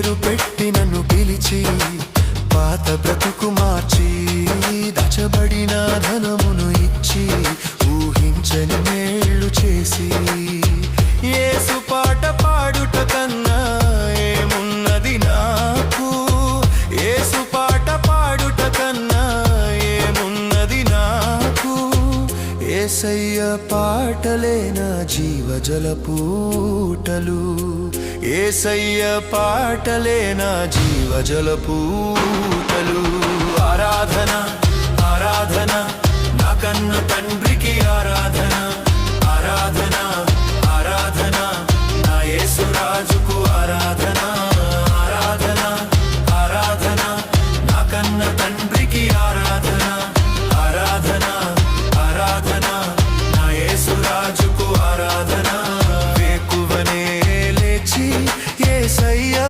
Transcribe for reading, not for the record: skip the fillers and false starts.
పేరు పెట్టి నన్ను పిలిచి పాత బ్రతుకు మార్చి దచబడిన ధనమును ఇచ్చి ఊహించని మేళ్ళు చేసి యేసు పాట పాడుట కన్నా ఏమున్నది నాకు యేసు పాట పాడుట కన్నా ఏమున్నది నాకు యేసయ్య పాటలే నా జీవజలపూటలు యేసయ్య పాటలే నా జీవజలపూటలు ఆరాధన ఆరాధన నా కన్న తండ్రికి ఆరాధన ఆరాధన ఆరాధన నా యేసు రాజుకు ఆరాధన